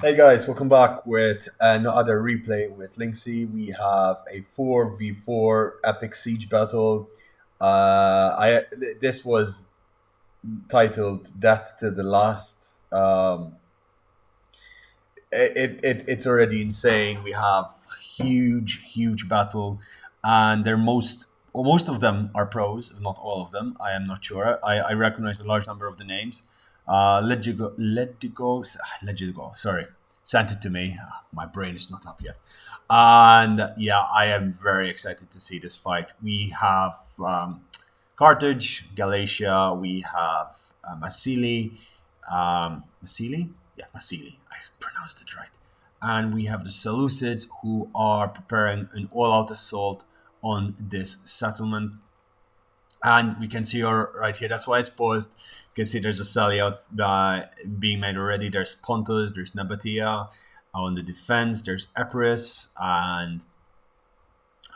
Hey guys, welcome back with another replay with Linksy. We have a 4v4 epic siege battle. This was titled Death to the Last. It's already insane. We have huge battle, and most of them are pros, if not all of them. I am not sure. I recognize a large number of the names. Let you go. Sorry, sent it to me. My brain is not up yet, and yeah, I am very excited to see this fight. We have Carthage, Galatia. We have Masaesyli. Masaesyli? Yeah, Masaesyli. I pronounced it right. And we have the Seleucids who are preparing an all-out assault on this settlement. And we can see right here. That's why it's paused. You can see there's a sellout being made already. There's Pontus. There's Nabatea. On the defense, there's Epirus, and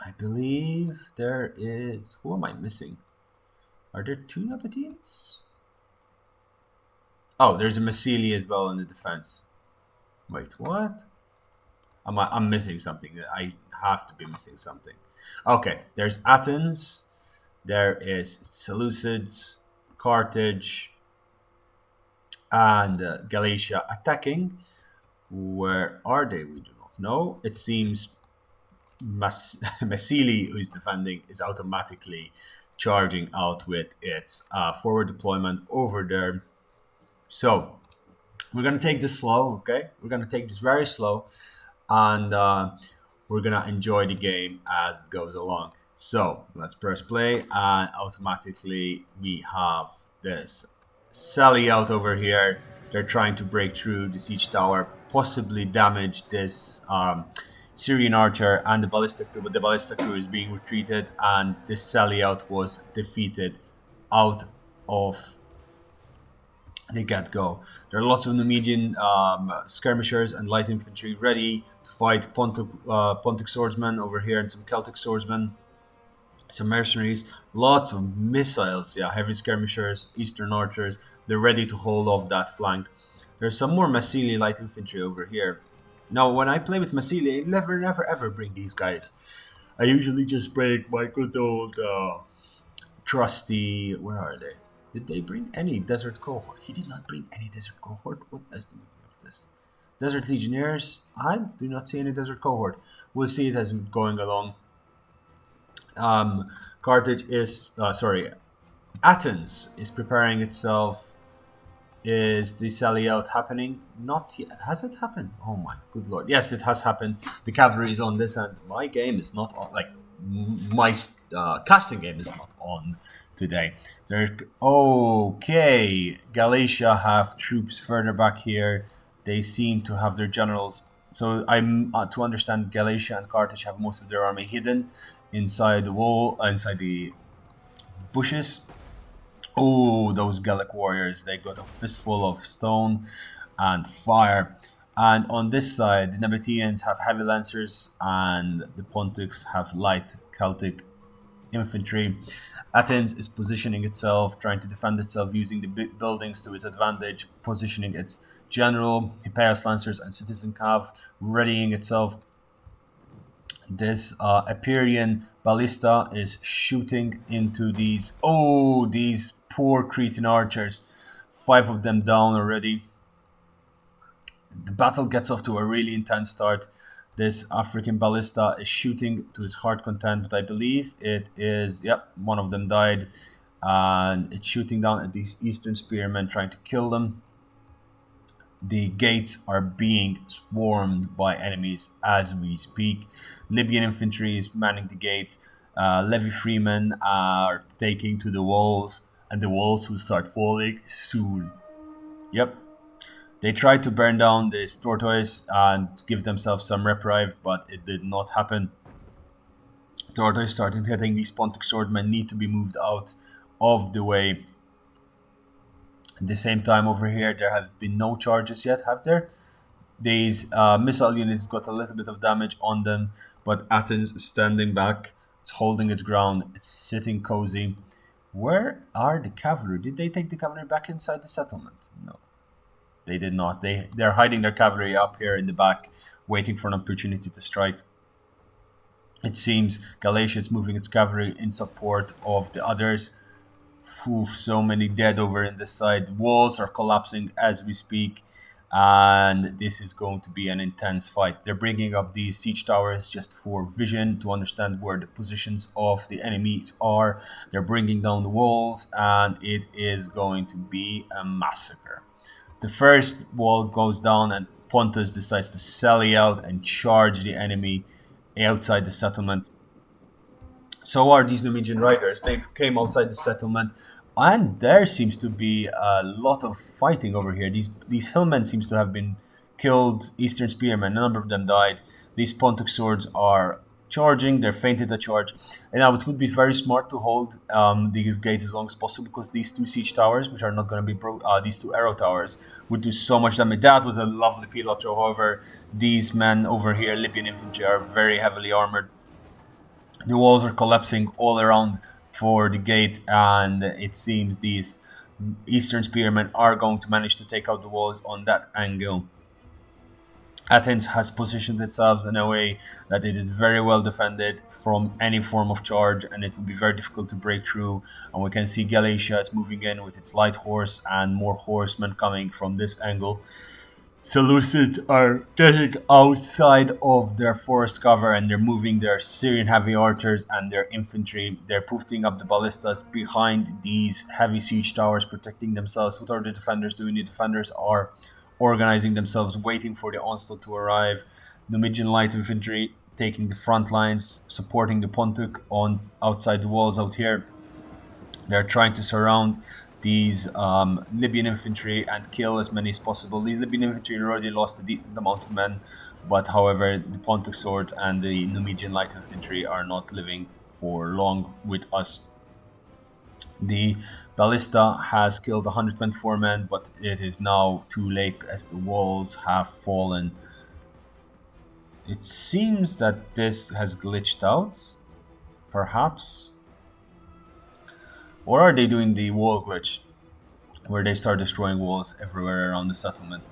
I believe there is. Who am I missing? Are there two Nabateans? Oh, there's a Masaesyli as well in the defense. Wait, what? I'm missing something. I have to be missing something. Okay, there's Athens. There is Seleucids, Carthage, and Galatia attacking. Where are they? We do not know. It seems Masaesyli, who is defending, is automatically charging out with its forward deployment over there. So we're going to take this slow, okay? We're going to take this very slow, and we're going to enjoy the game as it goes along. So let's press play, and automatically we have this Sally out over here. They're trying to break through the siege tower, possibly damage this Syrian archer and the ballistic crew, but the ballistic crew is being retreated, and this Sally out was defeated out of the get-go. There are lots of Numidian skirmishers and light infantry ready to fight Pontic swordsmen over here and some Celtic swordsmen, some mercenaries, lots of missiles, yeah, heavy skirmishers, eastern archers. They're ready to hold off that flank. There's some more Masaesyli light infantry over here. Now, when I play with Masaesyli, I never ever bring these guys. I usually just bring my good old trusty. Where are they? Did they bring any desert cohort? He did not bring any desert cohort. What is the meaning of this? Desert legionnaires? I do not see any desert cohort. We'll see it as we're going along. Carthage is Athens is preparing itself. Is the sally out happening? Not yet. Has it happened? Oh my good lord! Yes, it has happened. The cavalry is on this end. My game is not on. Like my casting game is not on today. There's okay. Galatia have troops further back here. They seem to have their generals. So I'm to understand Galatia and Carthage have most of their army hidden inside the wall, inside the bushes. Oh, those Gallic warriors! They got a fistful of stone and fire. And on this side, the Nabateans have heavy lancers, and the Pontics have light Celtic infantry. Athens is positioning itself, trying to defend itself using the buildings to its advantage, positioning its general, Hippias lancers, and citizen cav, readying itself. This Epirian ballista is shooting into these poor Cretan archers. 5 of them down already. The battle gets off to a really intense start. This African ballista is shooting to its heart content, but I believe it is, one of them died. And it's shooting down at these eastern spearmen, trying to kill them. The gates are being swarmed by enemies as we speak. Libyan infantry is manning the gates. Levy freemen are taking to the walls, and the walls will start falling soon. Yep. They tried to burn down this tortoise and give themselves some reprieve, but it did not happen. Tortoise started hitting. These Pontic swordmen need to be moved out of the way. At the same time, over here, there have been no charges yet, have there? These missile units got a little bit of damage on them, but Athens is standing back. It's holding its ground. It's sitting cozy. Where are the cavalry? Did they take the cavalry back inside the settlement? No. They did not. They're hiding their cavalry up here in the back, waiting for an opportunity to strike. It seems Galatia is moving its cavalry in support of the others. So many dead over in this side. Walls are collapsing as we speak, and this is going to be an intense fight. They're bringing up these siege towers just for vision to understand where the positions of the enemies are. They're bringing down the walls, and it is going to be a massacre. The first wall goes down, and Pontus decides to sally out and charge the enemy outside the settlement. So are these Numidian riders. They came outside the settlement, and there seems to be a lot of fighting over here. These hillmen seems to have been killed. Eastern spearmen, a number of them died. These Pontic swords are charging. They're fainted a charge, and now it would be very smart to hold these gates as long as possible, because these two siege towers, which are not going to be these two arrow towers, would do so much damage. That was a lovely peel throw. However, these men over here, Libyan infantry, are very heavily armored. The walls are collapsing all around for the gate, and it seems these Eastern spearmen are going to manage to take out the walls on that angle. Athens has positioned itself in a way that it is very well defended from any form of charge, and it will be very difficult to break through. And we can see Galatia is moving in with its light horse and more horsemen coming from this angle. Seleucids are getting outside of their forest cover, and they're moving their Syrian heavy archers and their infantry. They're putting up the ballistas behind these heavy siege towers, protecting themselves. What are the defenders doing? The defenders are organizing themselves, waiting for the onslaught to arrive. Numidian light infantry taking the front lines, supporting the Pontic on outside the walls out here. They're trying to surround these Libyan infantry and kill as many as possible. These Libyan infantry already lost a decent amount of men, but however, the Pontic swords and the Numidian light infantry are not living for long with us. The ballista has killed 124 men, but it is now too late as the walls have fallen. It seems that this has glitched out, perhaps. Or are they doing the wall glitch, where they start destroying walls everywhere around the settlement?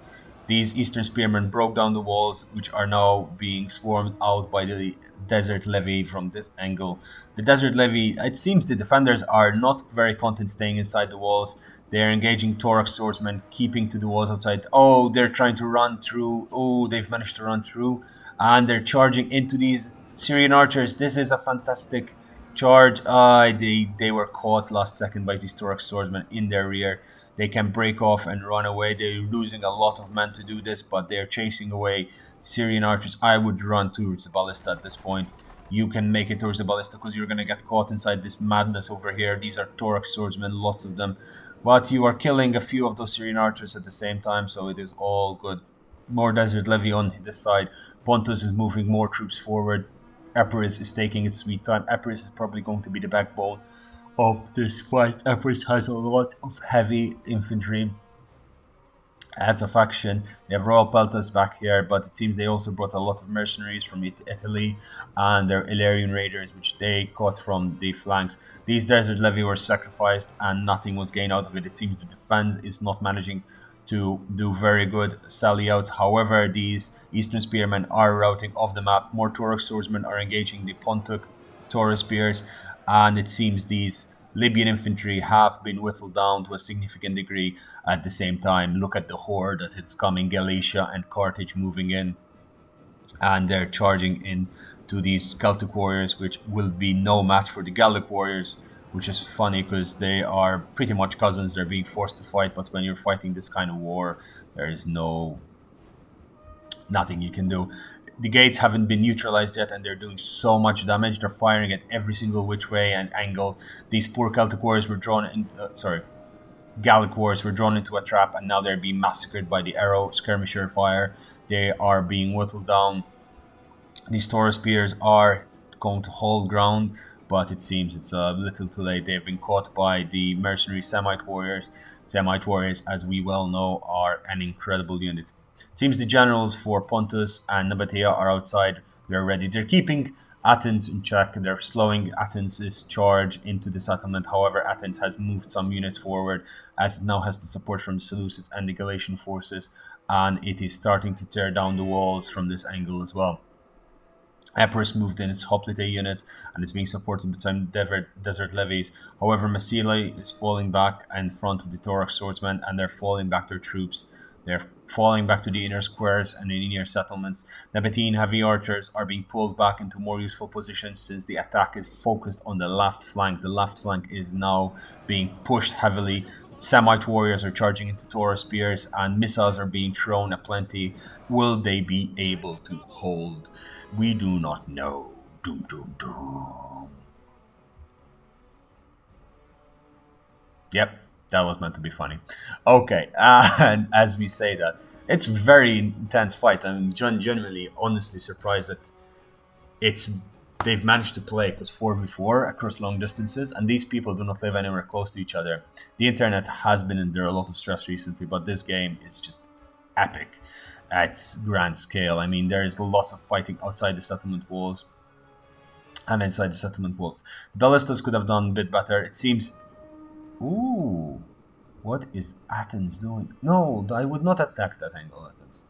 These Eastern spearmen broke down the walls, which are now being swarmed out by the desert levy from this angle. The desert levy, it seems the defenders are not very content staying inside the walls. They're engaging Thorax swordsmen, keeping to the walls outside. Oh, they're trying to run through. Oh, they've managed to run through. And they're charging into these Syrian archers. This is a fantastic charge. They were caught last second by these Thorax swordsmen in their rear. They can break off and run away. They're losing a lot of men to do this, but they're chasing away Syrian archers. I would run towards the ballista at this point. You can make it towards the ballista because you're going to get caught inside this madness over here. These are Thorax swordsmen, lots of them. But you are killing a few of those Syrian archers at the same time, so it is all good. More desert levy on this side. Pontus is moving more troops forward. Epirus is taking its sweet time. Epirus is probably going to be the backbone of this fight. Epirus has a lot of heavy infantry as a faction. They have Royal Peltas back here, but it seems they also brought a lot of mercenaries from Italy and their Illyrian raiders, which they caught from the flanks. These desert levy were sacrificed and nothing was gained out of it. It seems the defense is not managing to do very good sally outs. However, these Eastern spearmen are routing off the map. More Thorax swordsmen are engaging the Pontic Taurus spears, and it seems these Libyan infantry have been whittled down to a significant degree at the same time. Look at the horde that it's coming. Galatia and Carthage moving in, and they're charging in to these Celtic warriors, which will be no match for the Gallic warriors, which is funny because they are pretty much cousins. They're being forced to fight, but when you're fighting this kind of war, there is nothing you can do. The gates haven't been neutralized yet, and they're doing so much damage. They're firing at every single which way and angle. These poor Celtic warriors were drawn into, Gallic warriors were drawn into a trap, and now they're being massacred by the arrow skirmisher fire. They are being whittled down. These Taurus spears are going to hold ground, but it seems it's a little too late. They've been caught by the mercenary Semite warriors. Semite warriors, as we well know, are an incredible unit. It seems the generals for Pontus and Nabatea are outside. They're ready. They're keeping Athens in check. They're slowing Athens' charge into the settlement. However, Athens has moved some units forward as it now has the support from the Seleucids and the Galatian forces, and it is starting to tear down the walls from this angle as well. Epirus moved in its hoplite units and is being supported by some desert levies. However, Masaesyli is falling back in front of the Thorax swordsmen, and they're falling back their troops. They're falling back to the inner squares and the inner settlements. Nabatean heavy archers are being pulled back into more useful positions since the attack is focused on the left flank. The left flank is now being pushed heavily. Semite warriors are charging into Taurus spears, and missiles are being thrown aplenty. Will they be able to hold? We do not know. Doom, doom, doom. Yep, that was meant to be funny. Okay, and as we say that, it's very intense fight. I'm genuinely, honestly surprised that it's they've managed to play, because 4v4 across long distances, and these people do not live anywhere close to each other. The internet has been under a lot of stress recently, but this game is just epic at its grand scale. I mean, there's lots of fighting outside the settlement walls and inside the settlement walls. The ballistas could have done a bit better. It seems... Ooh, what is Athens doing? No, I would not attack that angle, Athens.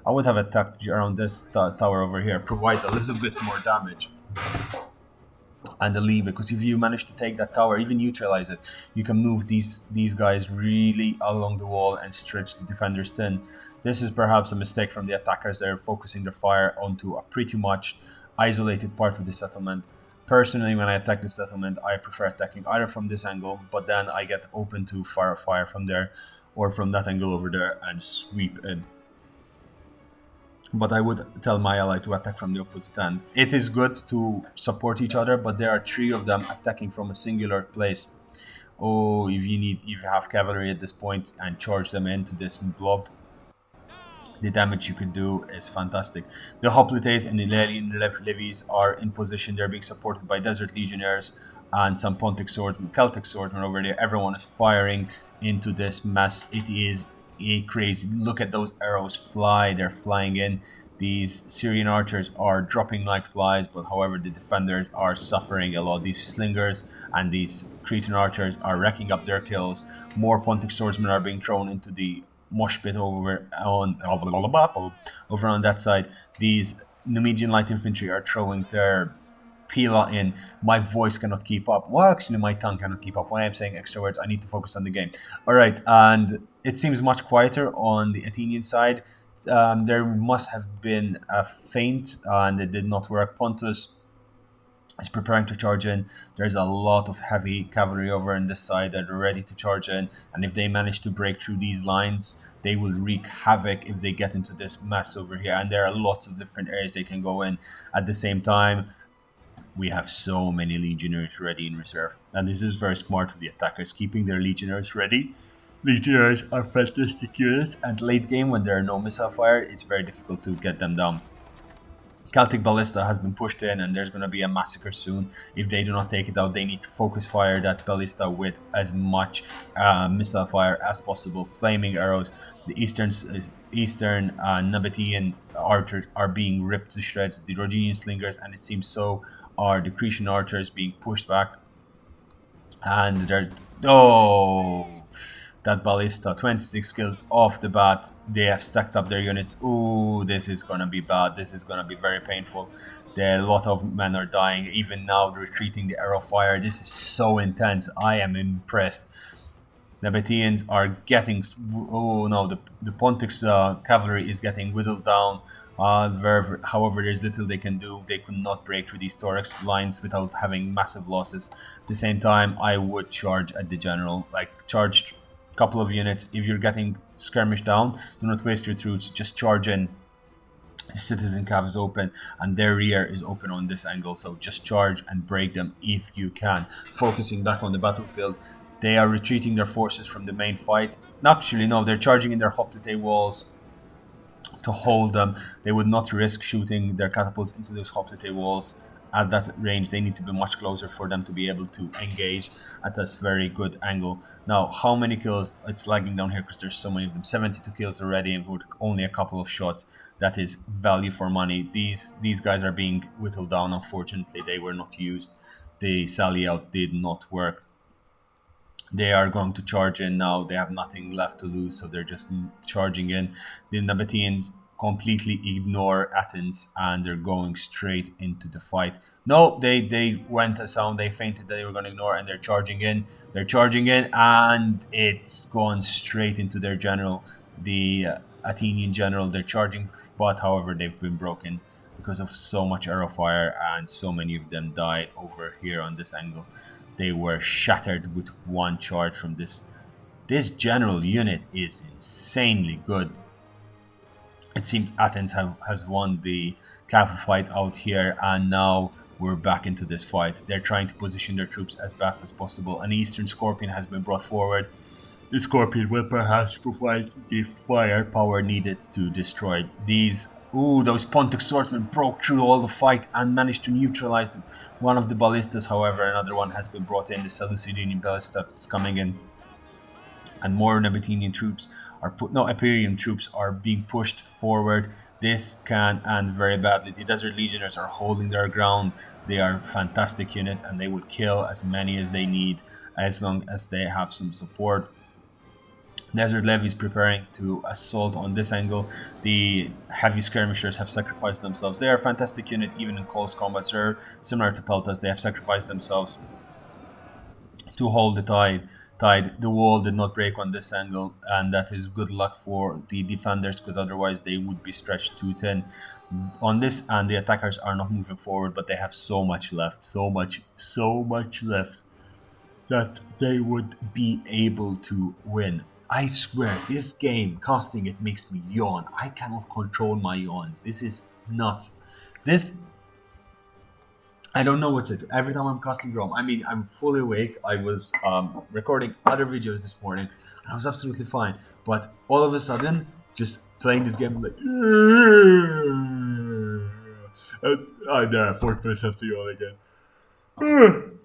I would have attacked around this tower over here, provide a little bit more damage. And the lead, because if you manage to take that tower, even neutralize it, you can move these guys really along the wall and stretch the defenders thin. This is perhaps a mistake from the attackers. They're focusing their fire onto a pretty much isolated part of the settlement. Personally, when I attack the settlement, I prefer attacking either from this angle, but then I get open to fire from there, or from that angle over there and sweep in. But I would tell my ally to attack from the opposite end. It is good to support each other, but there are 3 of them attacking from a singular place. Oh, if you have cavalry at this point and charge them into this blob, the damage you can do is fantastic. The hoplites and the Illyrian levies are in position. They're being supported by desert legionnaires and some Pontic swordsmen, Celtic swordsmen over there. Everyone is firing into this mess. It is crazy. Look at those arrows fly. They're flying in. These Syrian archers are dropping like flies, but however the defenders are suffering a lot. These slingers and these Cretan archers are racking up their kills. More Pontic swordsmen are being thrown into the mosh pit over on that side. These Numidian light infantry are throwing their Pila in. My voice cannot keep up. Well, actually, my tongue cannot keep up. When I'm saying extra words, I need to focus on the game. All right, and it seems much quieter on the Athenian side. There must have been a feint, and it did not work. Pontus is preparing to charge in. There's a lot of heavy cavalry over on this side that are ready to charge in, and if they manage to break through these lines, they will wreak havoc if they get into this mess over here. And there are lots of different areas they can go in. At the same time, we have so many legionaries ready in reserve, and this is very smart of the attackers, keeping their legionaries ready. Legionaries are fantastic units, and late game when there are no missile fire, it's very difficult to get them down. Celtic ballista has been pushed in, and there's going to be a massacre soon. If they do not take it out, they need to focus fire that ballista with as much missile fire as possible. Flaming arrows. The eastern Nabatean archers are being ripped to shreds. The Rhodian slingers, and it seems so are the Cretan archers, being pushed back. And they're... Oh! That ballista, 26 kills off the bat. They have stacked up their units. Ooh, this is gonna be bad. This is gonna be very painful. A lot of men are dying. Even now, they're retreating the arrow fire. This is so intense. I am impressed. Nabateans are getting... Oh no, the Pontic cavalry is getting whittled down. However, there's little they can do. They could not break through these thorax lines without having massive losses. At the same time, I would charge at the general. Like, charge couple of units. If you're getting skirmished down, do not waste your troops. Just charge in. The citizen cav is open, and their rear is open on this angle. So just charge and break them if you can. Focusing back on the battlefield. They are retreating their forces from the main fight. Actually, no, they're charging in their hoplite walls to hold them. They would not risk shooting their catapults into those hoplite walls at that range. They need to be much closer for them to be able to engage at this very good angle. Now, how many kills? It's lagging down here because there's so many of them. 72 kills already, and with only a couple of shots. That is value for money. These guys are being whittled down. Unfortunately, they were not used. The sally out did not work. They are going to charge in now. They have nothing left to lose, so they're just charging in. The Nabateans completely ignore Athens, and they're going straight into the fight. No, they went a sound. They fainted that they were going to ignore, and they're charging in. They're charging in, and it's gone straight into their general, the Athenian general. They're charging, but however, they've been broken because of so much arrow fire, and so many of them died over here on this angle. They were shattered with one charge from this. This general unit is insanely good. It seems Athens has won the Cafu fight out here, and now we're back into this fight. They're trying to position their troops as best as possible. An Eastern Scorpion has been brought forward. The Scorpion will perhaps provide the firepower needed to destroy these. Ooh, those Pontus swordsmen broke through all the fight and managed to neutralize them. One of the ballistas, however, another one has been brought in. The Seleucids ballista is coming in. And more Nabatean troops Epirian troops are being pushed forward. This can end very badly. The Desert Legionnaires are holding their ground. They are fantastic units, and they will kill as many as they need as long as they have some support. Desert Levies preparing to assault on this angle. The heavy skirmishers have sacrificed themselves. They are a fantastic unit even in close combat. They're similar to Peltas. They have sacrificed themselves to hold the tide. The wall did not break on this angle, and that is good luck for the defenders, because otherwise they would be stretched too thin on this, and the attackers are not moving forward, but they have so much left, so much left that they would be able to win. I swear, this game, casting it makes me yawn. I cannot control my yawns. This is nuts. I don't know what's it. Every time I'm casting Rome, I mean, I'm fully awake. I was recording other videos this morning, and I was absolutely fine. But all of a sudden, just playing this game, I'm like, I forced myself to yawn again.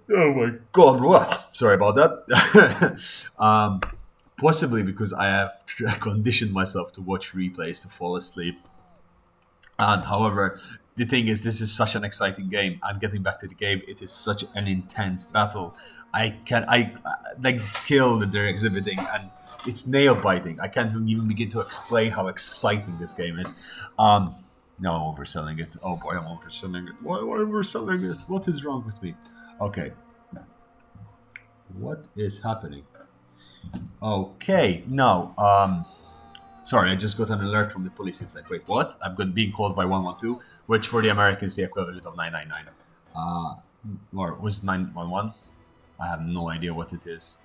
Oh my god! Sorry about that. Possibly because I have conditioned myself to watch replays to fall asleep. And however, the thing is, this is such an exciting game, and getting back to the game, it is such an intense battle. I like the skill that they're exhibiting, and it's nail biting. I can't even begin to explain how exciting this game is. No, I'm overselling it. Oh boy, I'm overselling it. Why am I overselling it? What is wrong with me? Okay, what is happening? Okay, now, sorry, I just got an alert from the police. It's like, wait, what? I'm being called by 112, which for the Americans is the equivalent of 999. Or was 911? I have no idea what it is.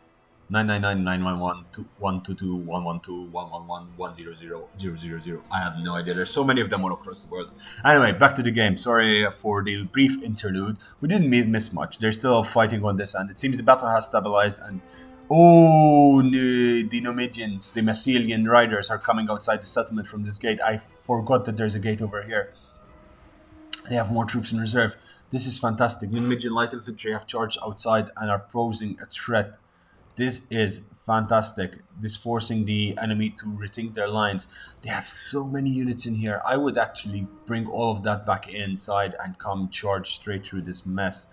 999, 911, 122, 112, 111, 100, 000. I have no idea. There's so many of them all across the world. Anyway, back to the game. Sorry for the brief interlude. We didn't miss much. They're still fighting on this, and it seems the battle has stabilized, and the Numidians, the Masaesylian riders are coming outside the settlement from this gate. I forgot that there's a gate over here. They have more troops in reserve. This is fantastic. Numidian light infantry have charged outside and are posing a threat. This is fantastic. This forcing the enemy to rethink their lines. They have so many units in here. I would actually bring all of that back inside and come charge straight through this mess.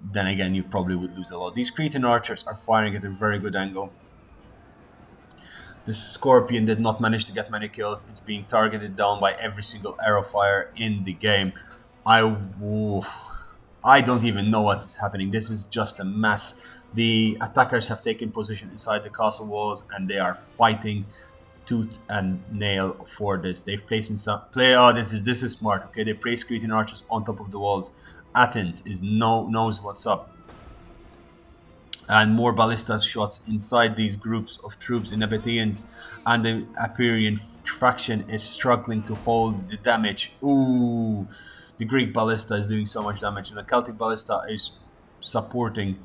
Then again, you probably would lose a lot. These Cretan archers are firing at a very good angle. The Scorpion did not manage to get many kills. It's being targeted down by every single arrow fire in the game. I don't even know what is happening. This is just a mess. The attackers have taken position inside the castle walls, and they are fighting tooth and nail for this. They've placed in some play. Oh, this is smart. Okay, they place Cretan archers on top of the walls. Athens knows what's up, and more ballistas shots inside these groups of troops. The Nabateans and the Epirian faction is struggling to hold the damage. Ooh, the Greek ballista is doing so much damage, and the Celtic ballista is supporting.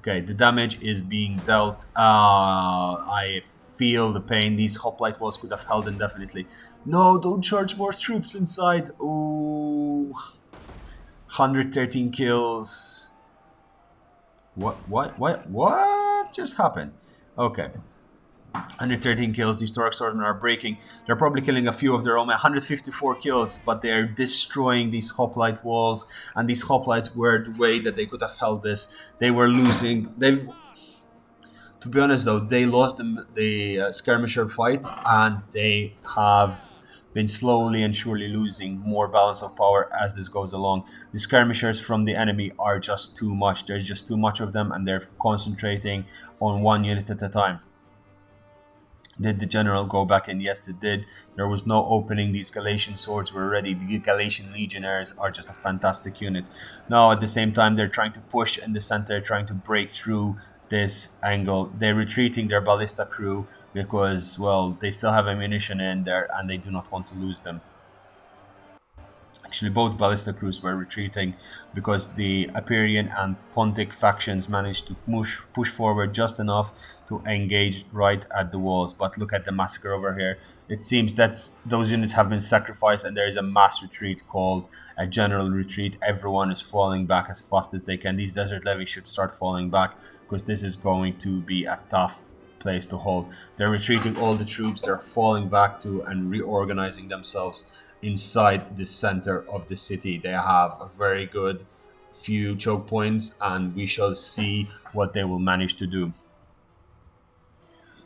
Okay, the damage is being dealt. I feel the pain. These hoplite walls could have held indefinitely. No, don't charge more troops inside. Ooh. 113 kills. What just happened? Okay. 113 kills. These Torque Swordsmen are breaking. They're probably killing a few of their own. 154 kills, but they're destroying these hoplite walls. And these hoplites were the way that they could have held this. They were losing. To be honest, though, they lost the skirmisher fight, and they have been slowly and surely losing more balance of power as this goes along. The skirmishers from the enemy are just too much. There's just too much of them, and they're concentrating on one unit at a time. Did the general go back in? Yes, it did. There was no opening. These Galatian swords were ready. The Galatian legionnaires are just a fantastic unit. Now, at the same time, they're trying to push in the center, trying to break through this angle. They're retreating their ballista crew because, well, they still have ammunition in there and they do not want to lose them. Actually, both ballista crews were retreating because the Epirian and Pontic factions managed to push forward just enough to engage right at the walls. But look at the massacre over here. It seems that those units have been sacrificed and there is a mass retreat called a general retreat. Everyone is falling back as fast as they can. These desert levies should start falling back because this is going to be a tough place to hold. They're retreating all the troops. They're falling back to and reorganizing themselves inside the center of the city. They have a very good few choke points, and we shall see what they will manage to do.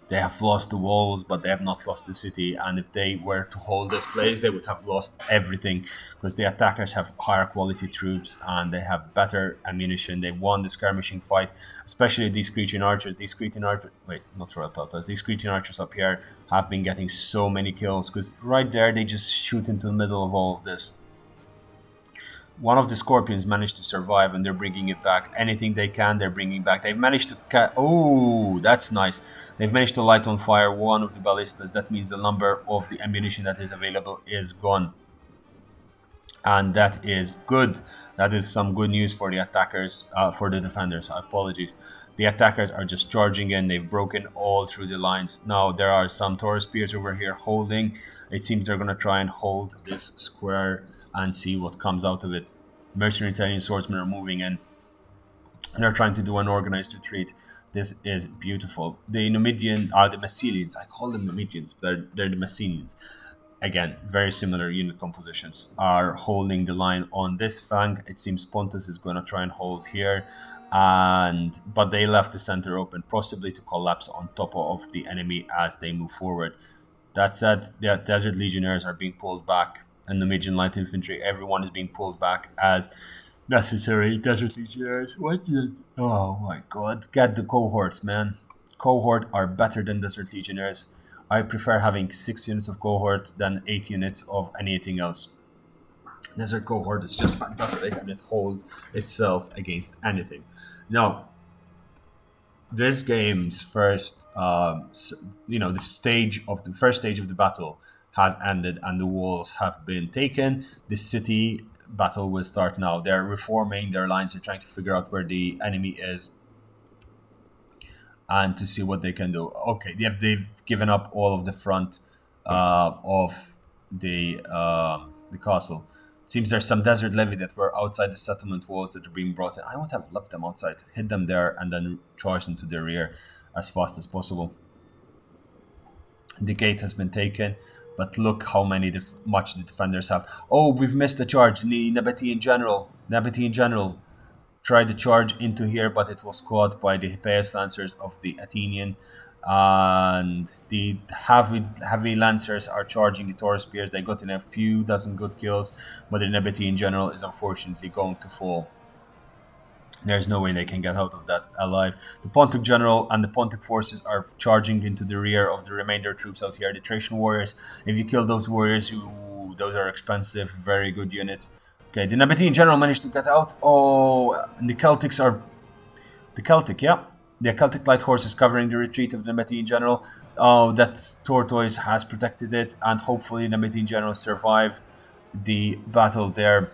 They have lost the walls, but they have not lost the city. And if they were to hold this place, they would have lost everything because the attackers have higher quality troops and they have better ammunition. They won the skirmishing fight, especially these Cretan archers. These Cretan archers, wait, not Royal Peltas. These Cretan archers up here have been getting so many kills because right there they just shoot into the middle of all of this. One of the scorpions managed to survive and they're bringing it back. Anything they can, they're bringing back. They've managed to oh, that's nice. They've managed to light on fire one of the ballistas. That means the number of the ammunition that is available is gone. And that is good. That is some good news for the attackers, for the defenders. Apologies. The attackers are just charging in. They've broken all through the lines. Now, there are some Taurus spears over here holding. It seems they're going to try and hold this square and see what comes out of it. Mercenary Italian swordsmen are moving in. They're trying to do an organized retreat. This is beautiful. The Numidian are the Masaesylians. I call them Numidians, but they're the Massenians. Again, very similar unit compositions are holding the line on this flank. It seems Pontus is going to try and hold here, but they left the center open, possibly to collapse on top of the enemy as they move forward. That said, the Desert Legionnaires are being pulled back, and the Numidian light infantry, everyone is being pulled back as necessary. Desert Legionnaires, oh my god, get the cohorts, man. Cohort are better than Desert Legionnaires. I prefer having 6 units of cohort than 8 units of anything else. Desert cohort is just fantastic and it holds itself against anything. Now, this game's first, the first stage of the battle has ended and the walls have been taken. The city battle will start now. They're reforming their lines. They're trying to figure out where the enemy is and to see what they can do. Okay, they've given up all of the front of the castle. It seems there's some desert levy that were outside the settlement walls that are being brought in. I would have left them outside, hit them there, and then charged into their rear as fast as possible. The gate has been taken, but look how much the defenders have. Oh, we've missed the charge. The Nabatean general tried to charge into here, but it was caught by the Hippeus lancers of the Athenian, and the heavy lancers are charging the Taurus spears. They got in a few dozen good kills, but the Nabatean general is unfortunately going to fall. There's no way they can get out of that alive. The Pontic general and the Pontic forces are charging into the rear of the remainder troops out here. The Thracian warriors, if you kill those warriors, those are expensive, very good units. Okay, the Nabatean general managed to get out. Oh, and the Celtic light horse is covering the retreat of the Nabatean general. Oh, that tortoise has protected it, and hopefully the Nabatean general survived the battle there.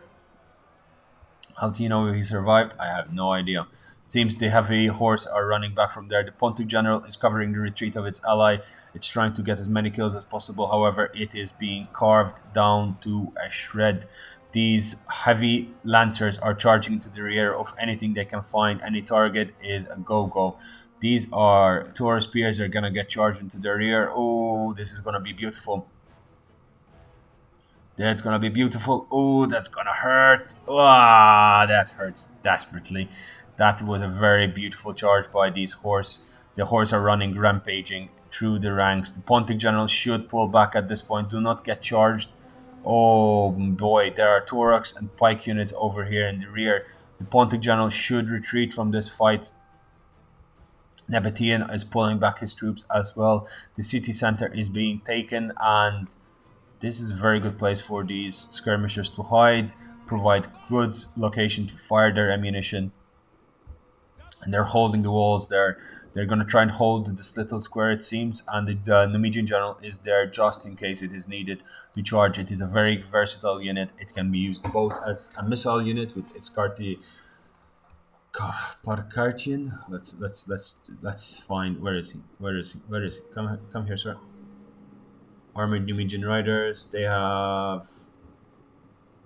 How do you know he survived? I have no idea. Seems the heavy horse are running back from there. The Pontic general is covering the retreat of its ally. It's trying to get as many kills as possible. However, it is being carved down to a shred. These heavy lancers are charging into the rear of anything they can find. Any target is a go-go. These are Taurus spears are gonna get charged into the rear. Oh, this is gonna be beautiful. That's gonna be beautiful. Oh, that's gonna hurt. Ah, that hurts desperately. That was a very beautiful charge by these horse. The horse are running, rampaging through the ranks. The Pontic general should pull back at this point. Do not get charged. Oh boy, there are Thorax and pike units over here in the rear. The Pontic general should retreat from this fight. Nabatea is pulling back his troops as well. The city center is being taken, and this is a very good place for these skirmishers to hide, provide good location to fire their ammunition. And they're holding the walls there. They're going to try and hold this little square, it seems, and the Numidian general is there just in case it is needed to charge. It is a very versatile unit. It can be used both as a missile unit with its Carthian. Let's find, where is he? Where is he? Where is he? Come here, sir. Armored Numidian riders. They have.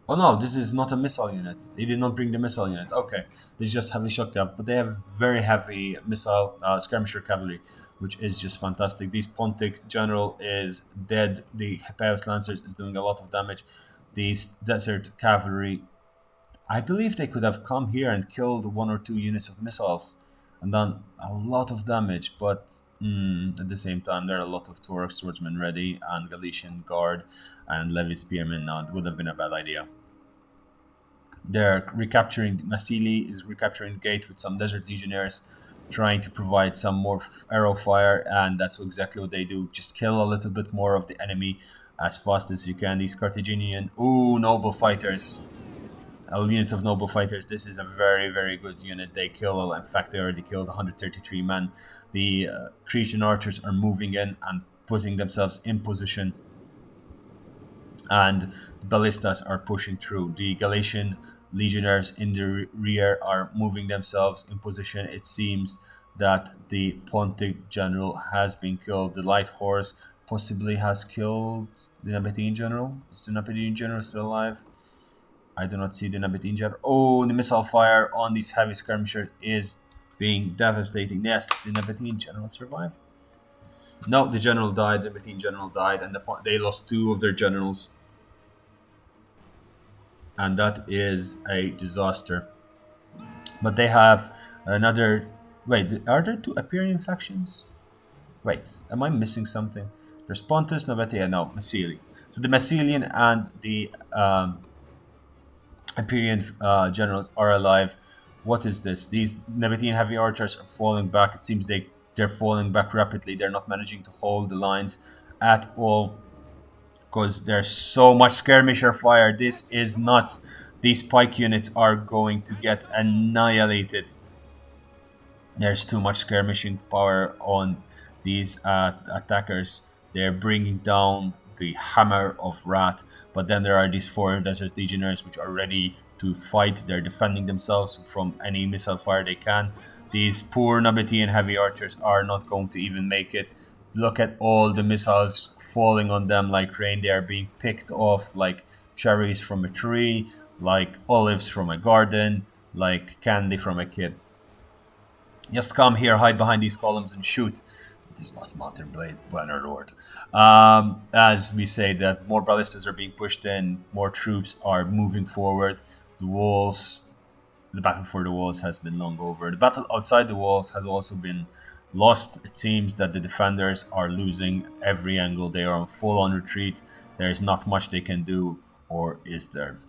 Oh no, this is not a missile unit. They did not bring the missile unit. Okay, they just have a shotgun, but they have very heavy missile skirmisher cavalry, which is just fantastic. This Pontic general is dead. The Epirus lancers is doing a lot of damage. These desert cavalry, I believe they could have come here and killed 1 or 2 units of missiles and done a lot of damage, but at the same time there are a lot of Taurus swordsmen ready and Galatian guard and Levy spearmen. Now it would have been a bad idea. They're recapturing Masaesyli is recapturing gate with some desert legionnaires, trying to provide some more arrow fire, and that's exactly what they do. Just kill a little bit more of the enemy as fast as you can. These Carthaginian noble fighters, a unit of noble fighters. This is a very, very good unit. They kill, in fact, they already killed 133 men. The Cretan archers are moving in and putting themselves in position, and the ballistas are pushing through. The Galatian legionnaires in the rear are moving themselves in position. It seems that the Pontic general has been killed. The light horse possibly has killed the Nabatean general. Is the Nabatean general still alive? I do not see the Nabatean general. Oh, the missile fire on these heavy skirmishers is being devastating. Yes, the Nabatean general survived. No, the general died. The Nabatean general died, and they lost 2 of their generals. And that is a disaster. But they have another. Wait, are there 2 Epirian factions? Wait, am I missing something? There's Pontus, Nabatea, no, Masaesyli. So the Masaesylian and the Epirian generals are alive. What is this? These Nabatean heavy archers are falling back. It seems they're falling back rapidly. They're not managing to hold the lines at all, because there's so much skirmisher fire. This is nuts. These pike units are going to get annihilated. There's too much skirmishing power on these attackers. They're bringing down the hammer of wrath, but then there are these 4 desert legionnaires which are ready to fight. They're defending themselves from any missile fire they can. These poor Nabatean heavy archers are not going to even make it. Look at all the missiles falling on them like rain. They are being picked off like cherries from a tree, like olives from a garden, like candy from a kid. Just come here, hide behind these columns and shoot. It is not Mountain Blade, Banner Lord. As we say that more ballistas are being pushed in, more troops are moving forward. The battle for the walls has been long over. The battle outside the walls has also been lost. It seems that the defenders are losing every angle. They are on full-on retreat. There is not much they can do, or is there?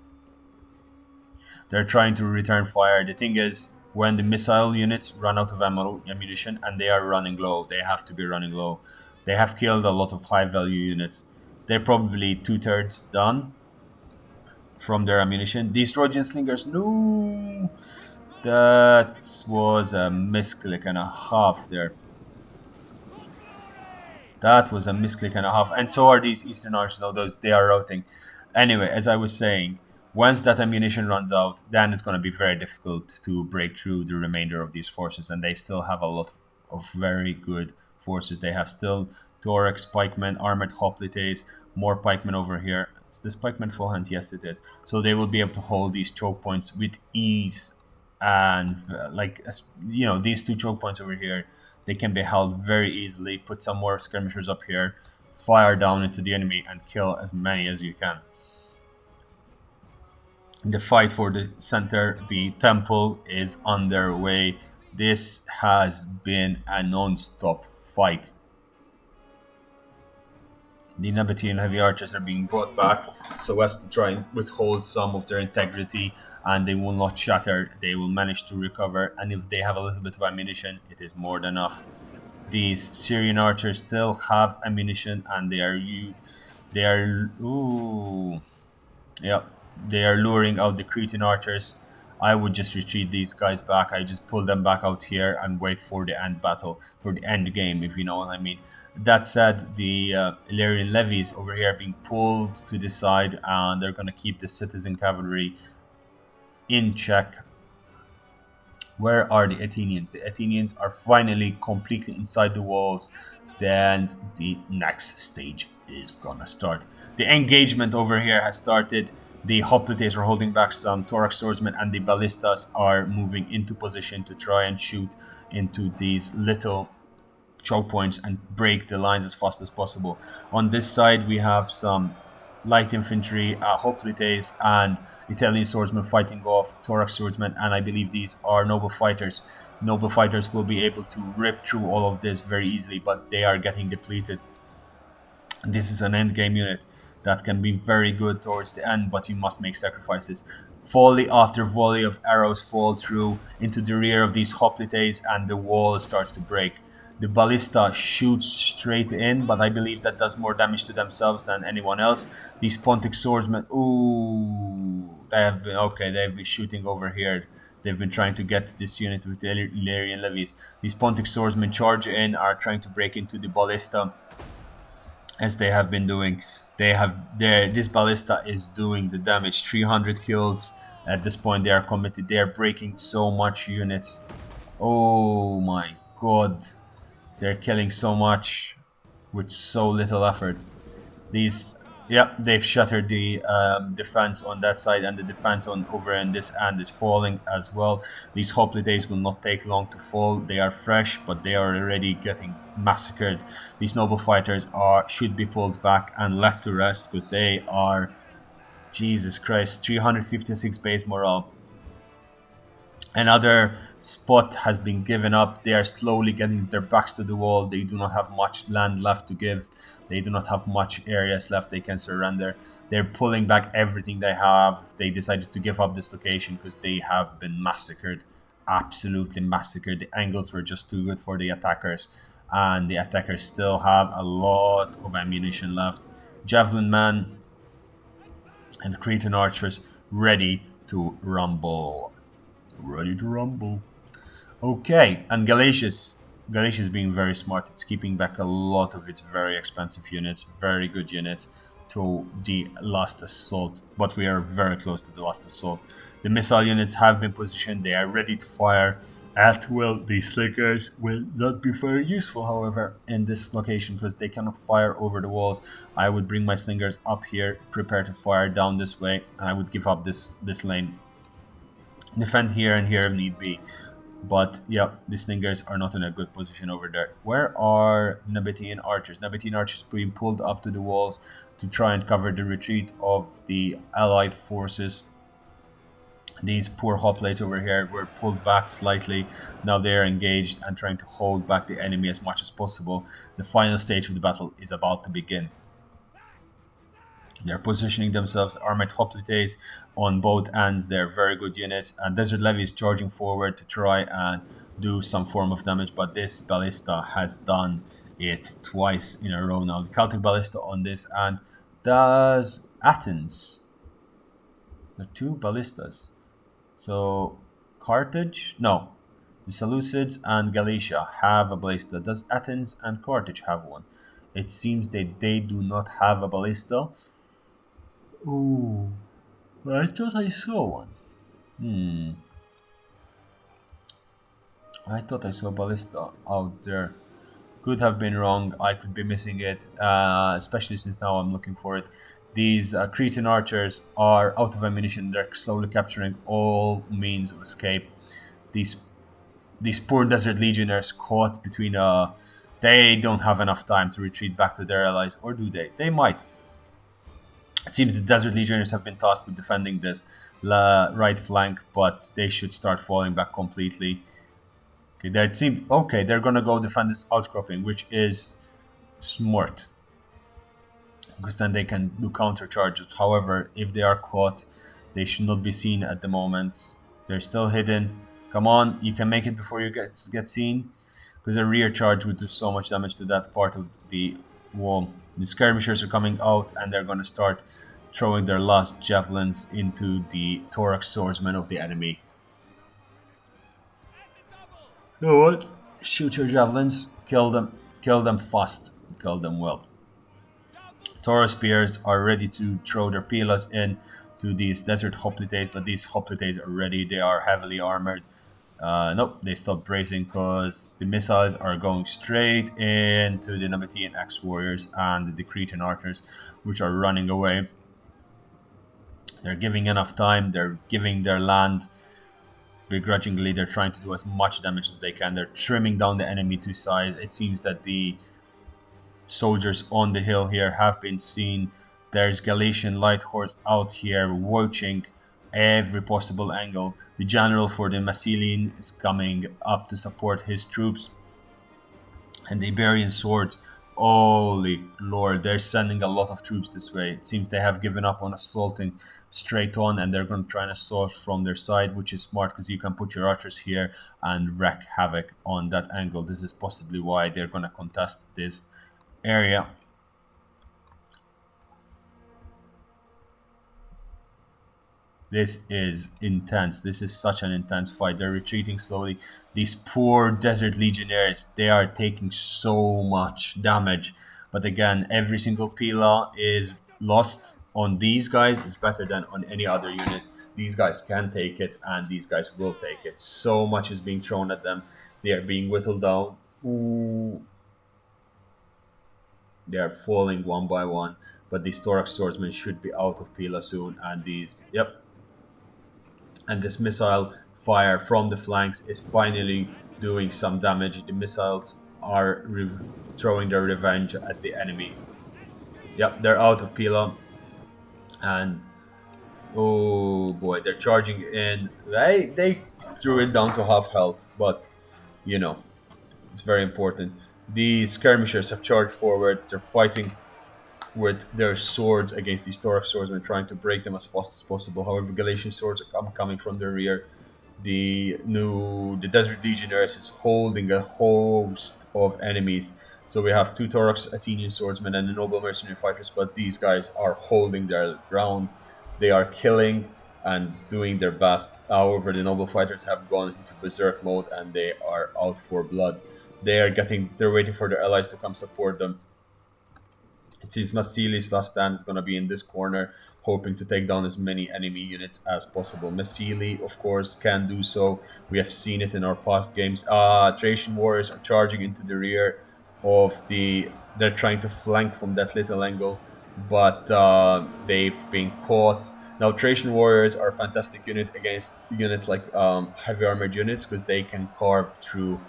They're trying to return fire. The thing is, when the missile units run out of ammunition, and they are running low, they have to be running low. They have killed a lot of high-value units. They're probably 2/3 done from their ammunition. These Trojan slingers, no! That was a misclick and a half there. That was a misclick and a half. And so are these Eastern Archers, although they are routing. Anyway, as I was saying, once that ammunition runs out, then it's going to be very difficult to break through the remainder of these forces. And they still have a lot of very good forces. They have still Thorax, pikemen, armored hoplites, more pikemen over here. Is this pikeman full hand? Yes, it is. So they will be able to hold these choke points with ease, and these two choke points over here, they can be held very easily. Put some more skirmishers up here, fire down into the enemy, and kill as many as you can. The fight for the center, the temple, is underway. This has been a non-stop fight. The Nabatean heavy archers are being brought back so as to try and withhold some of their integrity, and they will not shatter. They will manage to recover, and if they have a little bit of ammunition, it is more than enough. These Syrian archers still have ammunition, and they are luring out the Cretan archers. I would just retreat these guys back. I just pull them back out here and wait for the end battle, for the end game, if you know what I mean. That said, the Illyrian levies over here are being pulled to the side, and they're going to keep the citizen cavalry in check. Where are the Athenians? The Athenians are finally completely inside the walls. Then the next stage is gonna start. The engagement over here has started. The hoplites are holding back some thorax swordsmen, and the ballistas are moving into position to try and shoot into these little choke points and break the lines as fast as possible. On this side, we have some light infantry, hoplites, and Italian swordsmen fighting off thorax swordsmen, and I believe these are noble fighters. Noble fighters will be able to rip through all of this very easily, but they are getting depleted. This is an endgame unit that can be very good towards the end, but you must make sacrifices. Volley after volley of arrows fall through into the rear of these hoplites, and the wall starts to break. The ballista shoots straight in, but I believe that does more damage to themselves than anyone else. These Pontic swordsmen, they've been shooting over here. They've been trying to get this unit with the Illyrian levies. These Pontic swordsmen charge in, are trying to break into the ballista, as they have been doing. This ballista is doing the damage. 300 kills at this point. They are committed. They are breaking so much units. Oh my god. They're killing so much with so little effort. They've shattered the defense on that side, and the defense on over in this end is falling as well. These hoplites will not take long to fall. They are fresh, but they are already getting massacred. These noble fighters should be pulled back and left to rest, because they are, Jesus Christ, 356 base morale. Another spot has been given up. They are slowly getting their backs to the wall. They do not have much land left to give. They do not have much areas left they can surrender. They're pulling back everything they have. They decided to give up this location because they have been massacred. Absolutely massacred. The angles were just too good for the attackers. And the attackers still have a lot of ammunition left. Javelin man and Cretan archers ready to rumble. Ready to rumble. Okay, and Galatia's being very smart. It's keeping back a lot of its very expensive units, very good units, to the last assault. But we are very close to the last assault. The missile units have been positioned. They are ready to fire at will. The slingers will not be very useful, however, in this location, because they cannot fire over the walls. I would bring my slingers up here, prepare to fire down this way, and I would give up this lane. Defend here and here if need be. But yeah, the slingers are not in a good position over there. Where are Nabatean archers? Nabatean archers being pulled up to the walls to try and cover the retreat of the allied forces. These poor hoplites over here were pulled back slightly. Now they are engaged and trying to hold back the enemy as much as possible. The final stage of the battle is about to begin. They're positioning themselves, armored hoplites on both ends. They're very good units. And Desert Levy is charging forward to try and do some form of damage. But this ballista has done it twice in a row now. The Celtic ballista on this end does Athens. There are two ballistas. So Carthage? No. The Seleucids and Galatia have a ballista. Does Athens and Carthage have one? It seems that they do not have a ballista. Oh, I thought I saw one. I thought I saw ballista out there. Could have been wrong. I could be missing it, especially since now I'm looking for it. These Cretan archers are out of ammunition. They're slowly capturing all means of escape. These these poor desert legionnaires caught between they don't have enough time to retreat back to their allies, or do they? They might. It seems the desert legionnaires have been tasked with defending this right flank, but they should start falling back completely. Okay, they're gonna go defend this outcropping, which is smart, because then they can do counter charges. However, if they are caught, they should not be seen at the moment. They're still hidden. Come on, you can make it before you get seen, because a rear charge would do so much damage to that part of the wall. The skirmishers are coming out, and they're going to start throwing their last javelins into the thorax swordsmen of the enemy. You know what? Shoot your javelins, kill them fast, kill them well. Taurus spears are ready to throw their pilas in to these desert hoplites, but these hoplites are ready. They are heavily armored. Nope, they stopped bracing because the missiles are going straight into the Nabatean axe warriors and the Cretan archers, which are running away. They're giving enough time. They're giving their land. Begrudgingly, they're trying to do as much damage as they can. They're trimming down the enemy to size. It seems that the soldiers on the hill here have been seen. There's Galatian light horse out here watching every possible angle. The general for the Masaesyli is coming up to support his troops. And the Iberian swords, holy lord, they're sending a lot of troops this way. It seems they have given up on assaulting straight on, and they're going to try and assault from their side, which is smart because you can put your archers here and wreak havoc on that angle. This is possibly why they're going to contest this area. This is intense. This is such an intense fight. They're retreating slowly. These poor desert legionnaires, they are taking so much damage. But again, every single pila is lost on these guys is better than on any other unit. These guys can take it, and these guys will take it. So much is being thrown at them. They are being whittled down. Ooh. They are falling one by one. But these thorax swordsmen should be out of pila soon. And these, yep, and this missile fire from the flanks is finally doing some damage. The missiles are throwing their revenge at the enemy. Yep, they're out of pila, and oh boy, they're charging in. They threw it down to half health, but you know, it's very important. The skirmishers have charged forward. They're fighting with their swords against these thorax swordsmen, trying to break them as fast as possible. However, Galatian swords are coming from the rear. The Desert Legionnaires is holding a host of enemies. So we have two thorax Athenian swordsmen and the noble mercenary fighters, but these guys are holding their ground. They are killing and doing their best. However, the noble fighters have gone into berserk mode and they are out for blood. They're waiting for their allies to come support them. It seems Masaesyli's last stand is going to be in this corner, hoping to take down as many enemy units as possible. Masaesyli, of course, can do so. We have seen it in our past games. Thracian warriors are charging into the rear of the... They're trying to flank from that little angle, but they've been caught. Now, Thracian warriors are a fantastic unit against units like heavy armored units, because they can carve through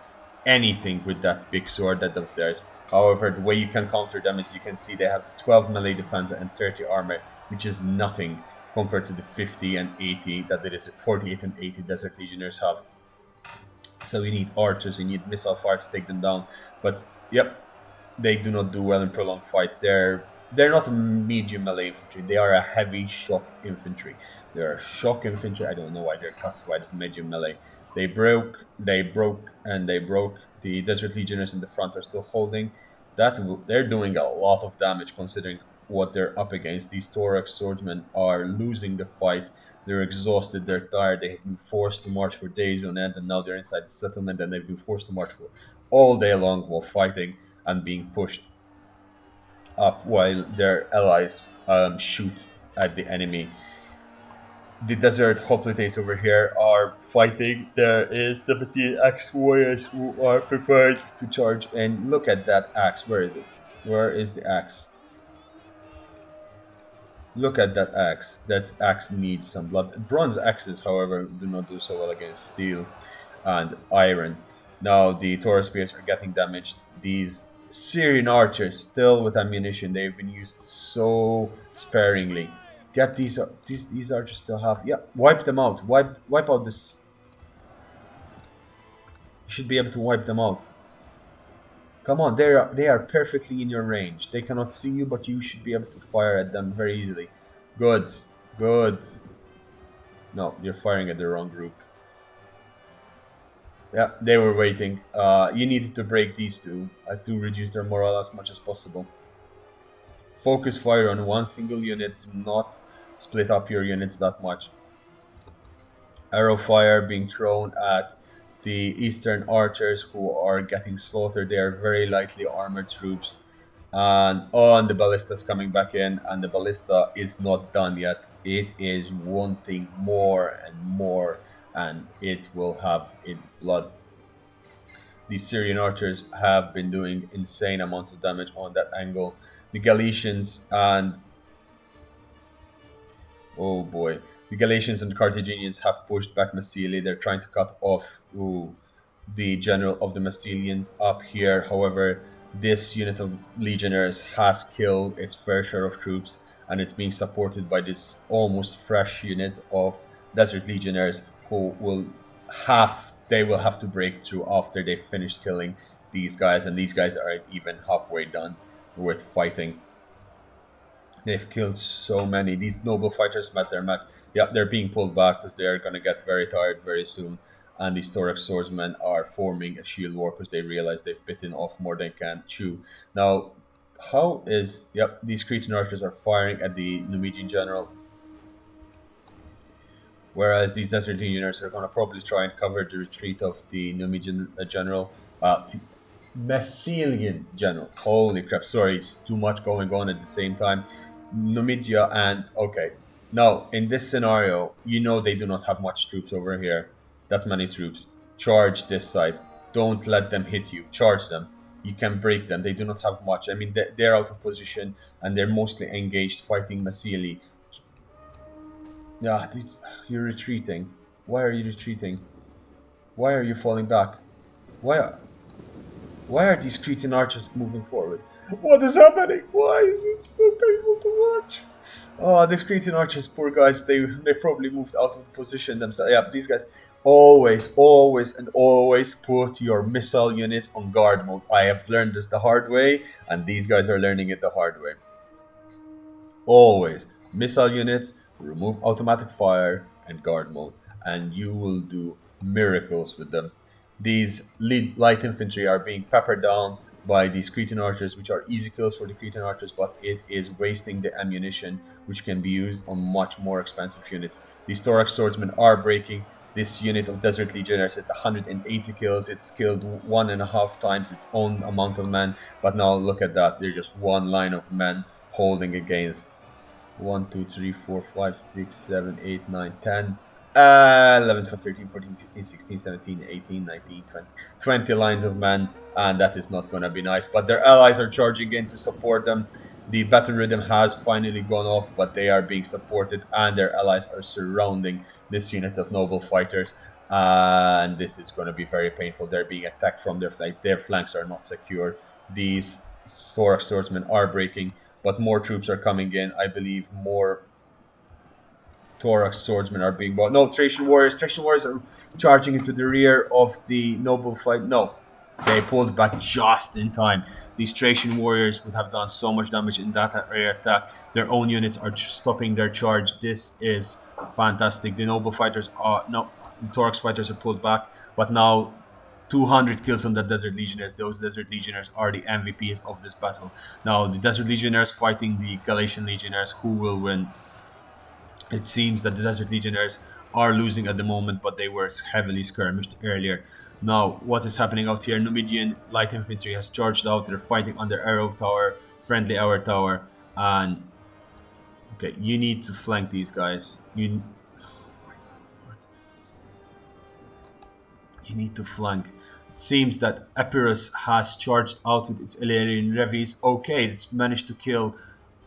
anything with that big sword that of theirs. However, the way you can counter them is you can see they have 12 melee defense and 30 armor, which is nothing compared to the 50 and 80 that there is 48 and 80 Desert Legionnaires have. So you need archers, you need missile fire to take them down. But yep, they do not do well in prolonged fight. They're not a medium melee infantry. They are a heavy shock infantry. They are shock infantry. I don't know why they're classified as medium melee. They broke. The Desert Legionnaires in the front are still holding. They're doing a lot of damage considering what they're up against. These thorax swordsmen are losing the fight. They're exhausted. They're tired. They've been forced to march for days on end, and now they're inside the settlement, and they've been forced to march for all day long while fighting and being pushed up while their allies shoot at the enemy. The desert hoplites over here are fighting. There is the Nabatean axe warriors who are prepared to charge. And look at that axe. Where is it? Where is the axe? Look at that axe. That axe needs some blood. Bronze axes, however, do not do so well against steel and iron. Now the Taurus spears are getting damaged. These Syrian archers, still with ammunition, they've been used so sparingly. Get these archers still have, yeah. Wipe them out. Wipe out this. You should be able to wipe them out. Come on, they are perfectly in your range. They cannot see you, but you should be able to fire at them very easily. Good, good. No, you're firing at the wrong group. Yeah, they were waiting. You needed to break these two to reduce their morale as much as possible. Focus fire on one single unit. Do not split up your units that much. Arrow fire being thrown at the eastern archers who are getting slaughtered. They are very lightly armored troops. And on the ballista's coming back in, and the ballista is not done yet. It is wanting more and more, and it will have its blood. These Syrian archers have been doing insane amounts of damage on that angle. The Galatians and oh boy, the Galatians and Carthaginians have pushed back Masaesyli. They're trying to cut off the general of the Massilians up here. However, this unit of legionnaires has killed its fair share of troops, and it's being supported by this almost fresh unit of desert legionnaires who will have to break through after they've finished killing these guys, and these guys aren't even halfway done with fighting. They've killed so many. These noble fighters met their match. Yeah, they're being pulled back because they're going to get very tired very soon. And these Thorax swordsmen are forming a shield war because they realize they've bitten off more than can chew. Now, how is... Yep, these Cretan archers are firing at the Numidian general. Whereas these desert legionnaires are going to probably try and cover the retreat of the Numidian general. Massilian general. Holy crap, sorry, it's too much going on at the same time. Numidia and okay. Now, in this scenario, they do not have much troops over here. That many troops. Charge this side. Don't let them hit you. Charge them. You can break them. They do not have much. I mean, they're out of position and they're mostly engaged fighting Masaesyli. Yeah, you're retreating. Why are you retreating? Why are you falling back? Why? Why are these Cretan archers moving forward? What is happening? Why is it so painful to watch? Oh, these Cretan archers, poor guys, they probably moved out of the position themselves. Yeah, these guys always, always, and always put your missile units on guard mode. I have learned this the hard way, and these guys are learning it the hard way. Always. Missile units, remove automatic fire and guard mode, and you will do miracles with them. These light infantry are being peppered down by these Cretan archers, which are easy kills for the Cretan archers, but it is wasting the ammunition, which can be used on much more expensive units. These Thorax swordsmen are breaking. This unit of Desert Legionnaires at 180 kills. It's killed 1.5 times its own amount of men. But now look at that. They're just one line of men holding against 1, 2, 3, 4, 5, 6, 7, 8, 9, 10, 11, 12, 13, 14, 15, 16, 17, 18, 19, 20. 20 lines of men, and that is not going to be nice. But their allies are charging in to support them. The battle rhythm has finally gone off, but they are being supported, and their allies are surrounding this unit of noble fighters. And this is going to be very painful. They're being attacked from their flank. Their flanks are not secure. These Thorax swordsmen are breaking, but more troops are coming in. I believe more Thorax swordsmen are being bought. No, Thracian warriors. Thracian warriors are charging into the rear of the noble fight. No, they pulled back just in time. These Thracian warriors would have done so much damage in that area attack. Their own units are stopping their charge. This is fantastic. The noble fighters are... No, the Thorax fighters are pulled back. But now 200 kills on the Desert Legionnaires. Those Desert Legionnaires are the MVPs of this battle. Now, the Desert Legionnaires fighting the Galatian Legionnaires. Who will win? It seems that the Desert Legionnaires are losing at the moment, but they were heavily skirmished earlier. Now, what is happening out here? Numidian light infantry has charged out. They're fighting on their arrow tower, friendly arrow tower, and okay, you need to flank these guys. You need to flank. It seems that Epirus has charged out with its Illyrian levies. Okay, it's managed to kill.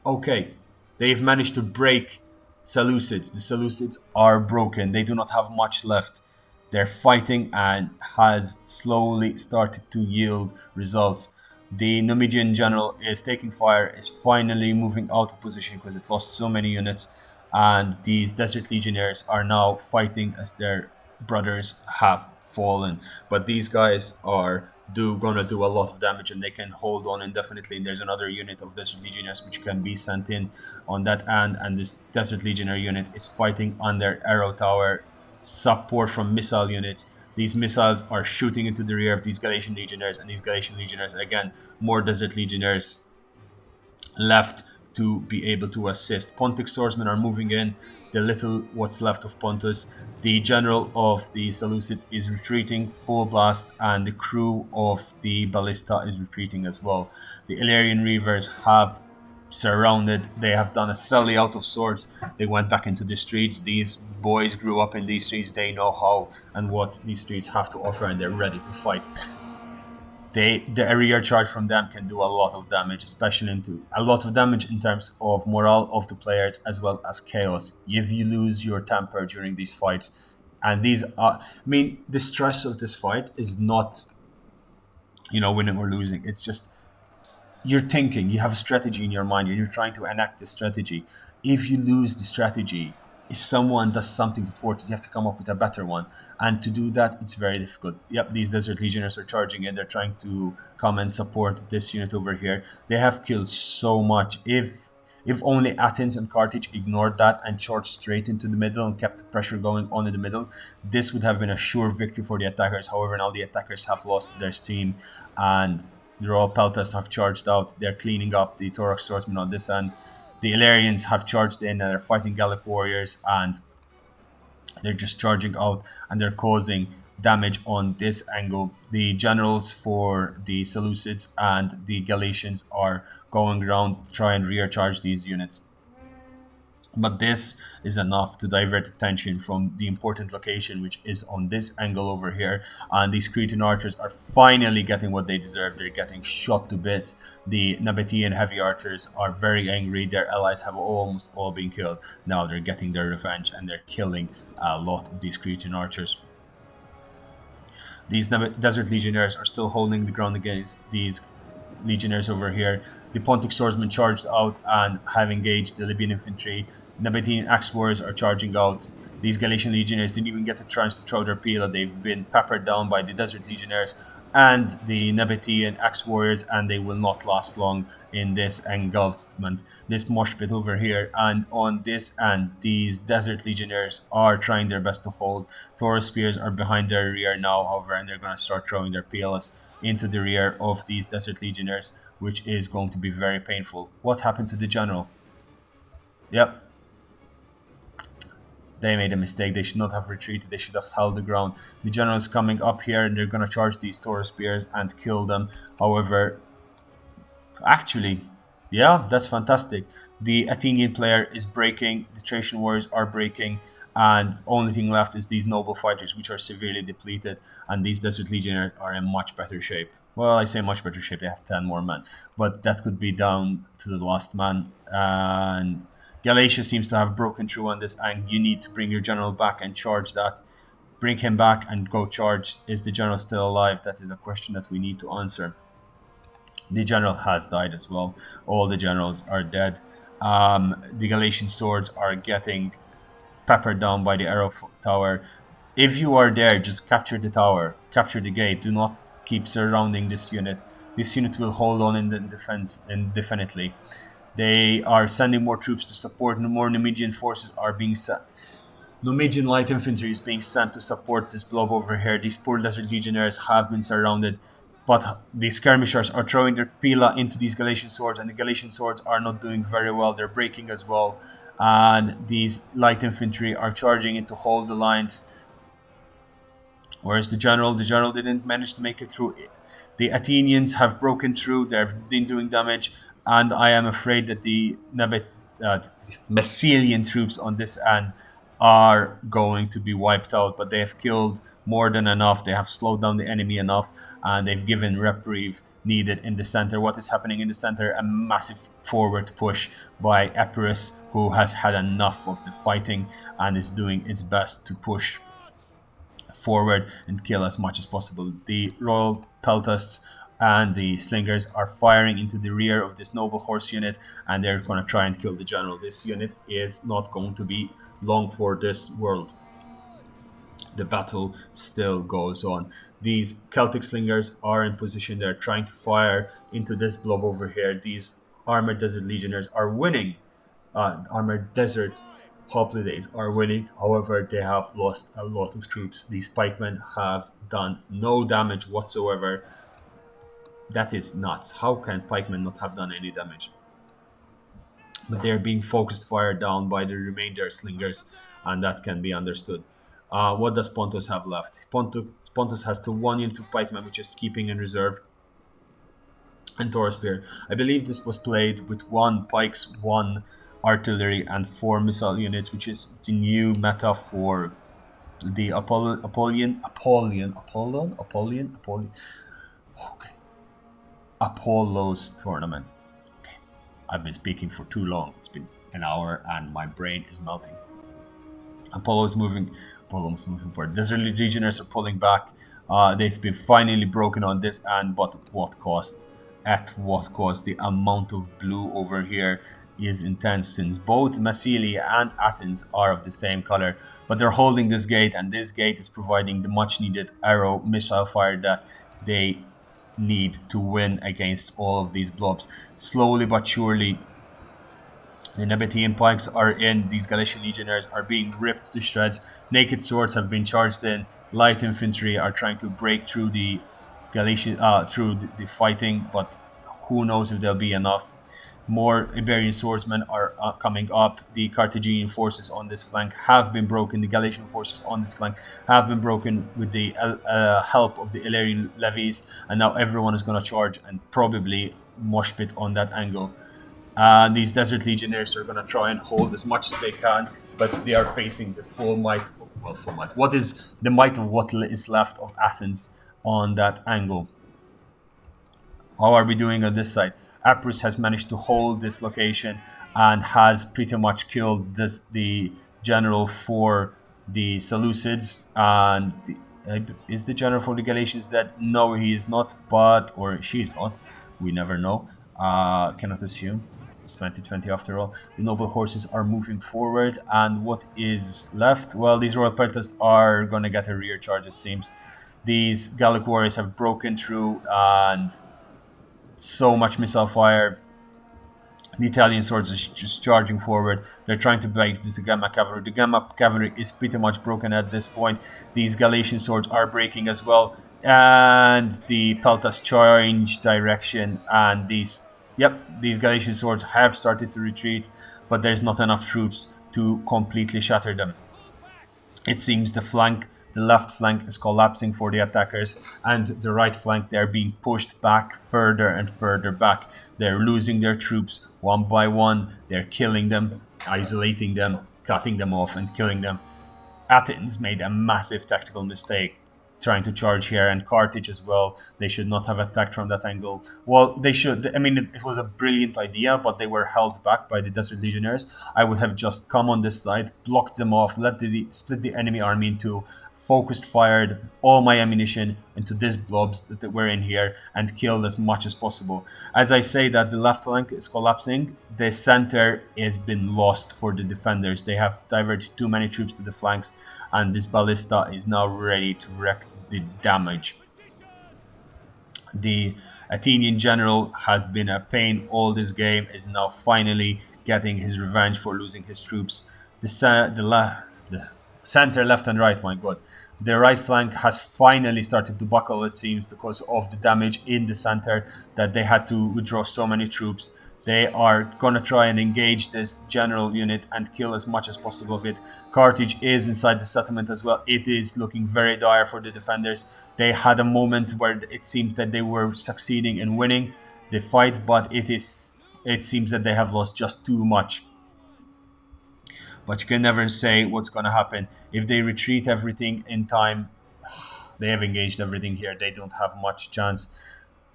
Okay, They've managed to break Seleucids. The Seleucids are broken. They do not have much left. Their fighting and has slowly started to yield results. The Numidian general is taking fire, is finally moving out of position because it lost so many units, and these desert legionnaires are now fighting as their brothers have fallen. But these guys are gonna do a lot of damage, and they can hold on indefinitely. And there's another unit of desert legionnaires which can be sent in on that end, and this desert legionnaire unit is fighting on their arrow tower, support from missile units. These missiles are shooting into the rear of these Galatian legionnaires, and these Galatian legionnaires, again, more desert legionnaires left to be able to assist. Pontic swordsmen are moving in. The little what's left of Pontus. The general of the Seleucids is retreating full blast, and the crew of the ballista is retreating as well. The Illyrian reavers have surrounded. They have done a sally out of swords. They went back into the streets. These boys grew up in these streets. They know how and what these streets have to offer, and they're ready to fight. The area charge from them can do a lot of damage, especially into a lot of damage in terms of morale of the players as well as chaos. If you lose your temper during these fights, and these are, I mean, the stress of this fight is not, winning or losing. It's just you're thinking, you have a strategy in your mind, and you're trying to enact the strategy. If you lose the strategy, if someone does something to thwart it, you have to come up with a better one. And to do that, it's very difficult. Yep, these desert legionnaires are charging in. They're trying to come and support this unit over here. They have killed so much. If only Athens and Carthage ignored that and charged straight into the middle and kept the pressure going on in the middle, this would have been a sure victory for the attackers. However, now the attackers have lost their steam, and the Royal Peltas have charged out. They're cleaning up the Thorax swordsmen on this end. The Illyrians have charged in, and they're fighting Gallic warriors, and they're just charging out, and they're causing damage on this angle. The generals for the Seleucids and the Galatians are going around to try and rear charge these units. But this is enough to divert attention from the important location, which is on this angle over here. And these Cretan archers are finally getting what they deserve. They're getting shot to bits. The Nabatean heavy archers are very angry. Their allies have almost all been killed. Now they're getting their revenge, and they're killing a lot of these Cretan archers. These desert legionnaires are still holding the ground against these legionnaires over here. The Pontic swordsmen charged out and have engaged the Libyan infantry. Nabatean axe warriors are charging out. These Galatian legionnaires didn't even get a chance to throw their pila. They've been peppered down by the desert legionnaires and the Nabatean axe warriors, and they will not last long in this engulfment, this mosh pit over here. And on this end, these desert legionnaires are trying their best to hold. Taurus spears are behind their rear now, however, and they're going to start throwing their PLS into the rear of these desert legionnaires, which is going to be very painful. What happened to the general? Yep. They made a mistake. They should not have retreated. They should have held the ground. The general is coming up here, and they're going to charge these Taurus spears and kill them. However, actually, yeah, that's fantastic. The Athenian player is breaking. The Thracian warriors are breaking. And only thing left is these noble fighters, which are severely depleted. And these desert legionnaires are in much better shape. Well, I say much better shape. They have 10 more men. But that could be down to the last man. And Galatia seems to have broken through on this, and you need to bring your general back and charge that. Bring him back and go charge. Is the general still alive? That is a question that we need to answer. The general has died as well. All the generals are dead. The Galatian swords are getting peppered down by the arrow tower. If you are there, just capture the tower. Capture the gate. Do not keep surrounding this unit. This unit will hold on in the defense indefinitely. They are sending more troops to support. More Numidian forces are being sent. Numidian light infantry is being sent to support this blob over here. These poor desert legionnaires have been surrounded, but the skirmishers are throwing their pila into these Galatian swords, and the Galatian swords are not doing very well. They're breaking as well, and these light infantry are charging in to hold the lines. Whereas the general didn't manage to make it through. The Athenians have broken through. They've been doing damage. And I am afraid that the Masaesylian troops on this end are going to be wiped out. But they have killed more than enough. They have slowed down the enemy enough, and they've given reprieve needed in the center. What is happening in the center? A massive forward push by Epirus, who has had enough of the fighting and is doing its best to push forward and kill as much as possible. The royal peltasts and the slingers are firing into the rear of this noble horse unit, and they're going to try and kill the general. This unit is not going to be long for this world. The battle still goes on. These Celtic slingers are in position. They're trying to fire into this blob over here. These armored desert legionnaires are winning. Armored desert hoplites are winning. However, they have lost a lot of troops. These pikemen have done no damage whatsoever. That is nuts. How can pikemen not have done any damage? But they're being focused fire down by the remainder slingers, and that can be understood. What does Pontus have left? Pontus has the 1 unit of pikemen, which is keeping in reserve, and Taurus Spear. I believe this was played with 1 pikes, 1 artillery, and 4 missile units, which is the new meta for the Apollon. Okay. Apollo's tournament. Okay. I've been speaking for too long. It's been an hour and my brain is melting. Apollo's moving forward. Desert Legionnaires are pulling back. They've been finally broken on this end, but at what cost? At what cost? The amount of blue over here is intense, since both Masaesyli and Athens are of the same color, but they're holding this gate, and this gate is providing the much needed arrow missile fire that they need to win against all of these blobs. Slowly but surely, the Nabatean pikes are in. These Galatian legionnaires are being ripped to shreds. Naked swords have been charged in. Light infantry are trying to break through the Galatian through the fighting, but who knows if there'll be enough. More Iberian swordsmen are coming up. The Carthaginian forces on this flank have been broken. The Galatian forces on this flank have been broken with the help of the Illyrian levies. And now everyone is going to charge and probably mosh pit on that angle. These Desert Legionnaires are going to try and hold as much as they can, but they are facing the full might. Well, full might. What is the might of what is left of Athens on that angle? How are we doing on this side? Epirus has managed to hold this location and has pretty much killed the general for the Seleucids. And is the general for the Galatians dead? No, he is not, or she's not. We never know. Cannot assume. It's 2020 after all. The noble horses are moving forward, and what is left? Well, these royal peltasts are going to get a rear charge, it seems. These Gallic warriors have broken through, and so much missile fire. The Italian swords are just charging forward. They're trying to break this Gamma cavalry. The Gamma cavalry is pretty much broken at this point. These Galatian swords are breaking as well. And the peltas change direction. And these Galatian swords have started to retreat. But there's not enough troops to completely shatter them. It seems the left flank is collapsing for the attackers, and the right flank, they're being pushed back further and further back. They're losing their troops one by one. They're killing them, isolating them, cutting them off and killing them. Athens made a massive tactical mistake trying to charge here, and Carthage as well. They should not have attacked from that angle. Well, they should. I mean, it was a brilliant idea, but they were held back by the Desert Legionnaires. I would have just come on this side, blocked them off, split the enemy army into, focused fired all my ammunition into these blobs that were in here, and killed as much as possible. As I say that the left flank is collapsing, the center has been lost for the defenders. They have diverted too many troops to the flanks, and this ballista is now ready to wreak the damage. The Athenian general has been a pain all this game, is now finally getting his revenge for losing his troops. The center, left and right, my god. The right flank has finally started to buckle, it seems, because of the damage in the center, that they had to withdraw so many troops. They are going to try and engage this general unit and kill as much as possible of it. Carthage is inside the settlement as well. It is looking very dire for the defenders. They had a moment where it seems that they were succeeding in winning the fight, but it seems that they have lost just too much. But you can never say what's going to happen. If they retreat everything in time, They have engaged everything here. They don't have much chance.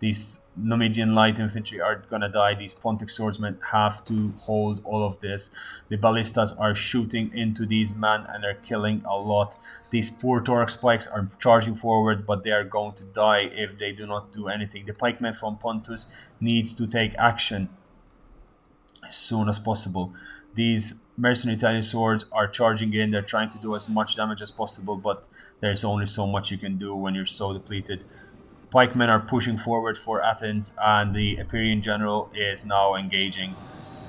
These Numidian light infantry are gonna die. These Pontic swordsmen have to hold all of this. The ballistas are shooting into these men and are killing a lot. These poor Torque spikes are charging forward, but they are going to die if they do not do anything. The pikemen from Pontus needs to take action as soon as possible. These mercenary Italian swords are charging in. They're trying to do as much damage as possible, but there's only so much you can do when you're so depleted. Pikemen are pushing forward for Athens, and the Epirian general is now engaging.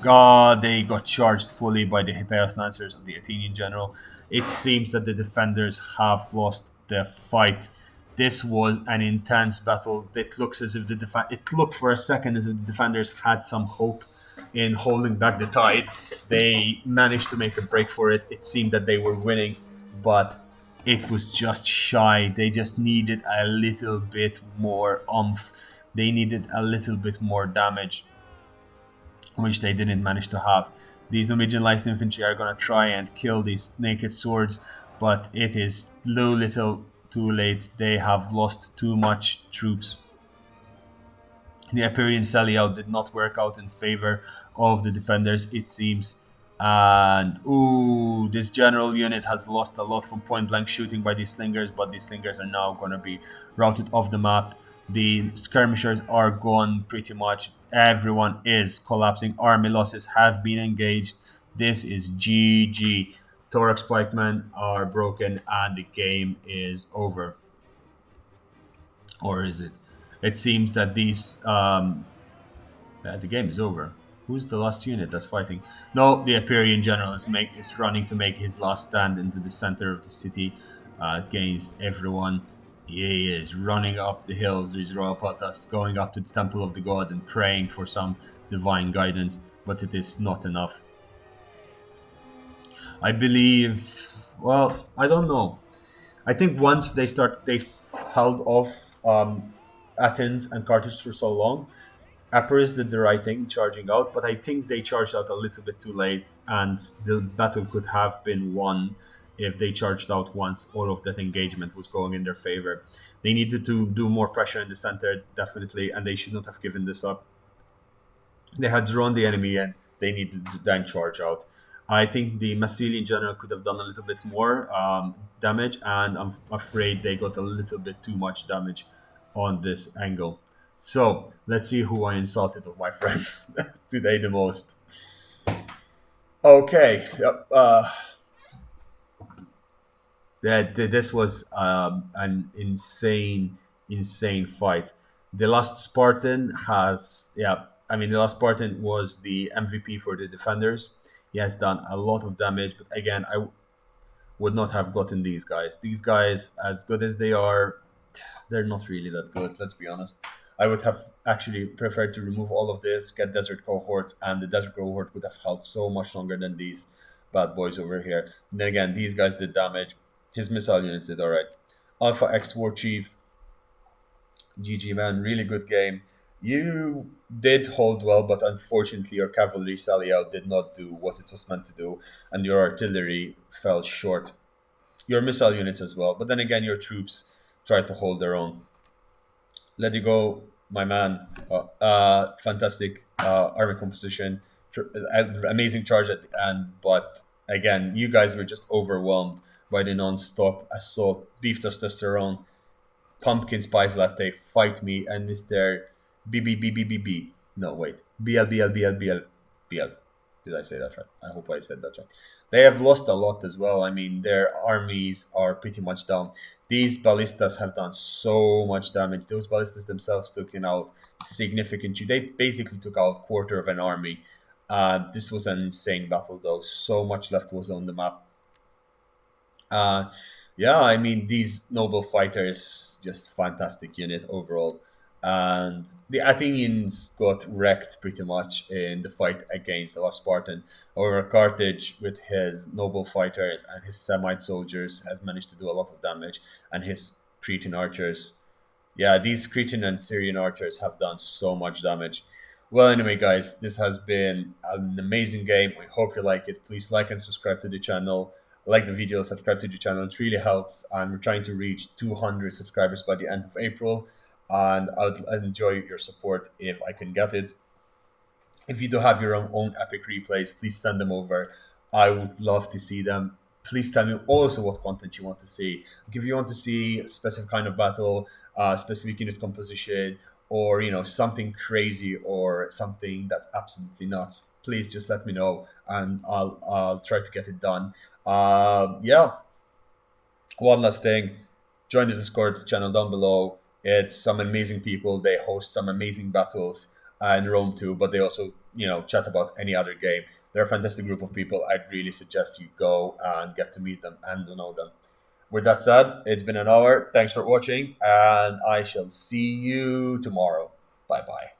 God, they got charged fully by the Hippeos lancers of the Athenian general. It seems that the defenders have lost the fight. This was an intense battle. It looks as if it looked for a second as if the defenders had some hope in holding back the tide. They managed to make a break for it. It seemed that they were winning, but it was just shy. They just needed a little bit more oomph. They needed a little bit more damage, which they didn't manage to have. These Norwegian light infantry are going to try and kill these naked swords, but it is little too late. They have lost too much troops. The Epirian Seleucid did not work out in favor of the defenders, it seems. And ooh, this general unit has lost a lot from point blank shooting by these slingers, but these slingers are now going to be routed off the map. The skirmishers are gone pretty much. Everyone is collapsing. Army losses have been engaged. This is GG. Thorax pikemen are broken and the game is over. Or is it? It seems that the game is over. Who's the last unit that's fighting? No, the Epirian general is running to make his last stand into the center of the city against everyone. He is running up the hills. There's royal Pontus going up to the temple of the gods and praying for some divine guidance, but it is not enough. I believe. Well, I don't know. I think once they held off Athens and Carthage for so long. Epirus did the right thing, charging out, but I think they charged out a little bit too late, and the battle could have been won if they charged out once all of that engagement was going in their favor. They needed to do more pressure in the center, definitely, and they should not have given this up. They had drawn the enemy and they needed to then charge out. I think the Masaesyli in general could have done a little bit more damage, and I'm afraid they got a little bit too much damage on this angle. So let's see who I insulted of my friends today the most. Okay, yep, this was an insane fight. The last Spartan has, yeah, I mean, the last Spartan was the MVP for the defenders. He has done a lot of damage, but again, I would not have gotten these guys. These guys, as good as they are, they're not really that good, let's be honest. I would have actually preferred to remove all of this, get Desert Cohort, and the Desert Cohort would have held so much longer than these bad boys over here. And then again, these guys did damage. His missile units did alright. Alpha X War Chief, GG man, really good game. You did hold well, but unfortunately your cavalry sally out did not do what it was meant to do, and your artillery fell short. Your missile units as well, but then again your troops tried to hold their own. Let it go, my man. Fantastic army composition, amazing charge at the end, but again, you guys were just overwhelmed by the non-stop assault. Beef testosterone, pumpkin spice latte, fight me, and Mr. BBBBBB. No, wait. BL. Did I say that right? I hope I said that right. They have lost a lot as well. I mean, their armies are pretty much down. These ballistas have done so much damage. Those ballistas themselves took out significant. They basically took out a quarter of an army. This was an insane battle, though. So much left was on the map. Yeah, I mean, these noble fighters, just fantastic unit overall. And the Athenians got wrecked pretty much in the fight against the last Spartan. However, Carthage, with his noble fighters and his Semite soldiers, has managed to do a lot of damage. And his Cretan archers, yeah, these Cretan and Syrian archers have done so much damage. Well, anyway, guys, this has been an amazing game. I hope you like it. Please like and subscribe to the channel. like the video, subscribe to the channel. It really helps. And we're trying to reach 200 subscribers by the end of April. And I'd enjoy your support if I can get it. If you do have your own epic replays, please send them over. I would love to see them. Please tell me also what content you want to see. If you want to see a specific kind of battle, specific unit composition, or something crazy or something that's absolutely nuts, please just let me know, and I'll try to get it done. Yeah. One last thing, join the Discord channel down below. It's some amazing people. They host some amazing battles in Rome too, but they also, chat about any other game. They're a fantastic group of people. I'd really suggest you go and get to meet them and know them. With that said, it's been an hour. Thanks for watching, and I shall see you tomorrow. Bye bye.